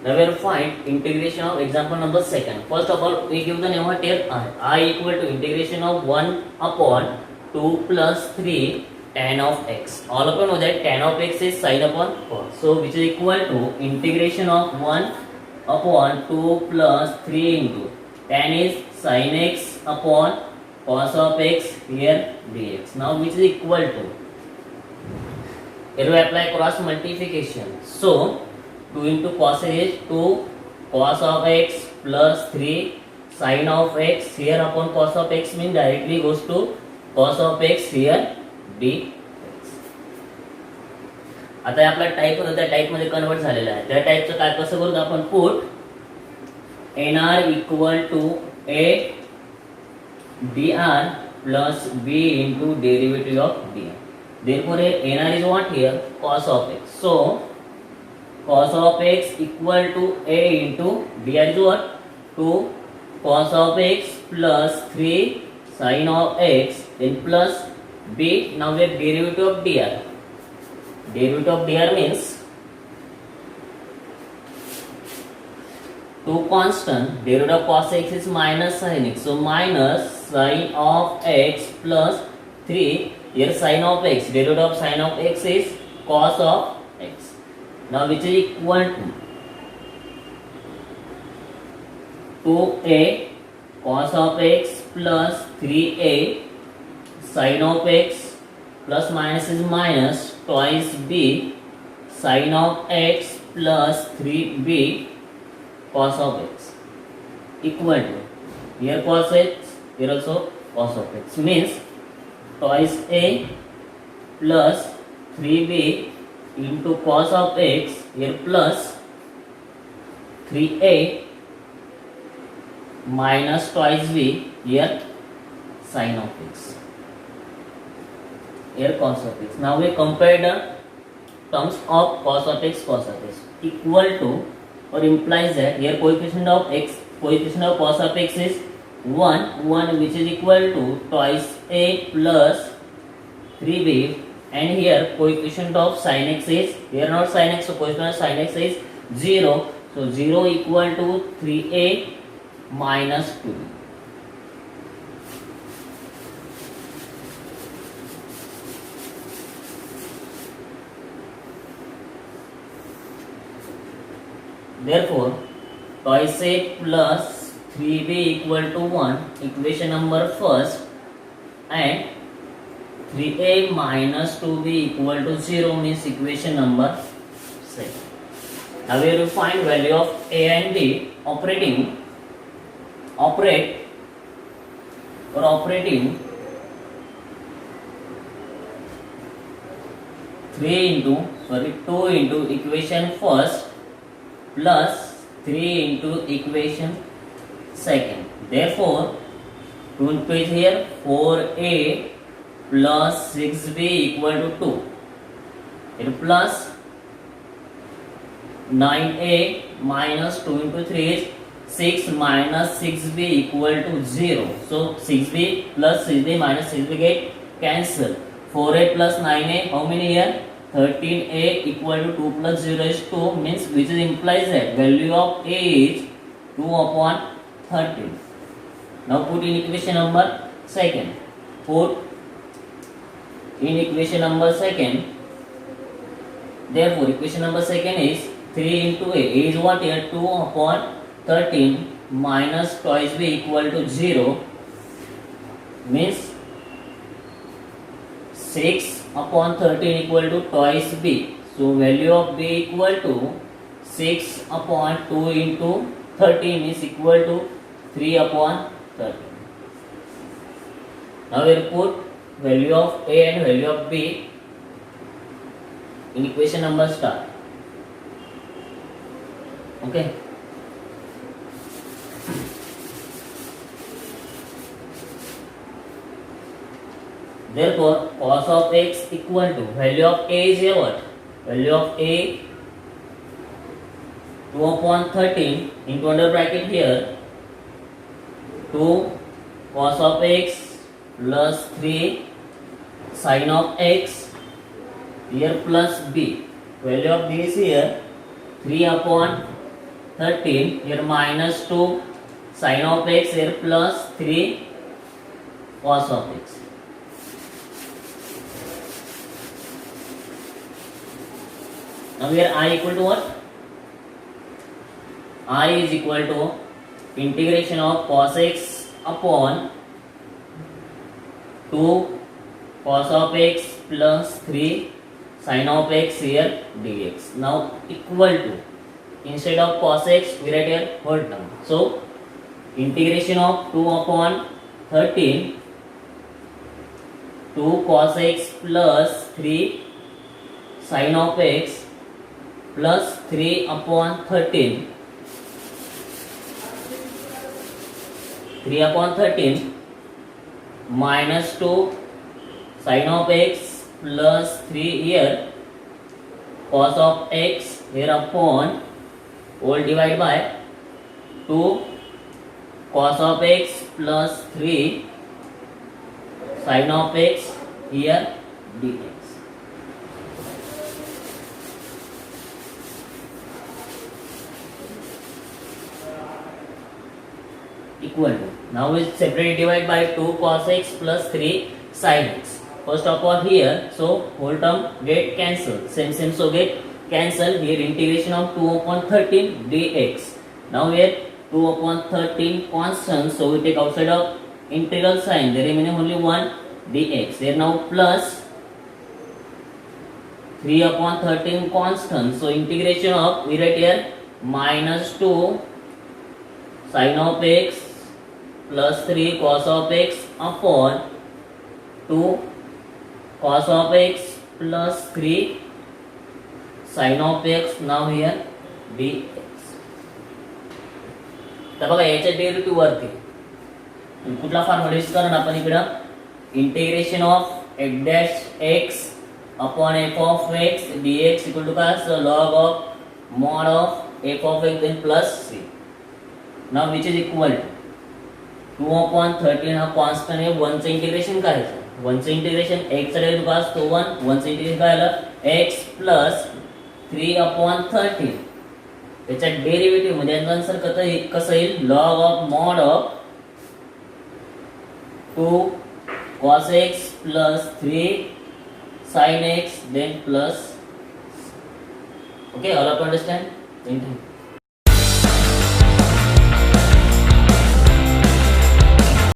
Now we will find integration of example number second. First of all, we give the name of here I. I equal to integration of 1 upon 2 plus 3 tan of x. All of you know that tan of x is sin upon cos. So which is equal to integration of 1 upon 2 plus 3 into tan is sin x upon cos of x here dx. Now which is equal to, here we apply cross multiplication. So 2 into cos is 2 cos of x plus 3 sin of x here upon cos of x means directly goes to cos of x here dx. आता आपला type होता त्या type मध्ये convert झालेला आहे. त्या टाइपचं काय कसं करू आपण put nr equal to a dr plus b into derivative of dr. Therefore nr is what here cos of x. So cos of x equal to a into dr is what 2 cos of x plus 3 sin of x then plus b. Now we have derivative of dr. Derivative of dr means 2 constant, derivative of cos x is minus sin x. So minus sin of x plus 3, here sin of x, derivative of sin of x is cos of x. Now which is equal to 2a cos of x plus 3a sin of x plus minus is minus twice b sin of x plus 3b cos of x equal to, here cos x, here also cos of x means twice a plus 3b into cos of x here plus 3a minus twice b here sin of x here cos of x. Now we compare the terms of cos of x equal to or implies that here coefficient of cos of x is 1 which is equal to twice a plus 3b, and here coefficient of sin x is, here not sin x, so coefficient of sin x is 0, so 0 equal to 3a minus 2b. Therefore twice a plus 3b equal to 1, equation number first, and 3a minus 2b equal to 0 means equation number second. Now we have to find value of a and b operating 2 into equation first plus 3 into equation second. Therefore 2 into is here 4a plus 6b equal to 2. Here plus 9a minus 2 into 3 is 6 minus 6b equal to 0. So 6b plus 6b minus 6b get cancelled. 4a plus 9a, how many here? 13a equal to 2 plus 0 is 2, means which is implies that value of a is 2 upon 13. Now put in equation number second. Put in equation number second. Therefore equation number second is 3 into a is what here 2 upon 13 minus twice b equal to 0 means 6 upon 13 equal to twice b. So value of b equal to 6 upon 2 into 13 is equal to 3 upon 13. Now we will put value of a and value of b in equation number start. Okay. Therefore cos of x equal to value of a is here what? Value of a 2 upon 13 into under bracket here 2 cos of x plus 3 sin of x here plus b. Value of b is here 3 upon 13, here minus 2 sin of x, here plus 3 cos of x. Now here I equal to what? I is equal to integration of cos x upon 2 cos of x plus 3 sin of x here dx. Now equal to, instead of cos x we write here whole term. So integration of 2 upon 13, 2 cos x plus 3 sin of x plus 3 upon 13, 3 upon 13 minus 2 sin of x plus 3 here cos of x here upon all divided by 2 cos of x plus 3 sin of x here dx. Equal to, now we separately divide by 2 cos x plus 3 sin x. First of all here, so whole term get cancelled, same so get cancelled. Here integration of 2 upon 13 dx. Now here 2 upon 13 constant, so we take outside of integral sign, there remaining only 1 dx. Here now plus 3 upon 13 constant, so integration of, we write here minus 2 sin of x plus 3 cos of x upon 2 cos of x plus 3 sin of x. Now here dx. तर बघा याच्या derivative वरती कुठला formula use करणार आपण इकडं, integration of f dash x upon f of x dx equal to काय असतं, log of mod of f of x then plus c. Now which is equal to 2 upon 13 हा constant आहे, 1 चं integration करायचं, 1 चं इंटिग्रेशन x चा derivative काय असतो 1, 1 चं इंटिग्रेशन काय आलं x प्लस 3 अपॉन 13. त्याच्या डेरिव्हेटिव्ह म्हणजे याचा आन्सर कसं येईल, log of mod of 2 cos x plus 3 sin x then plus. Okay, all of you understand?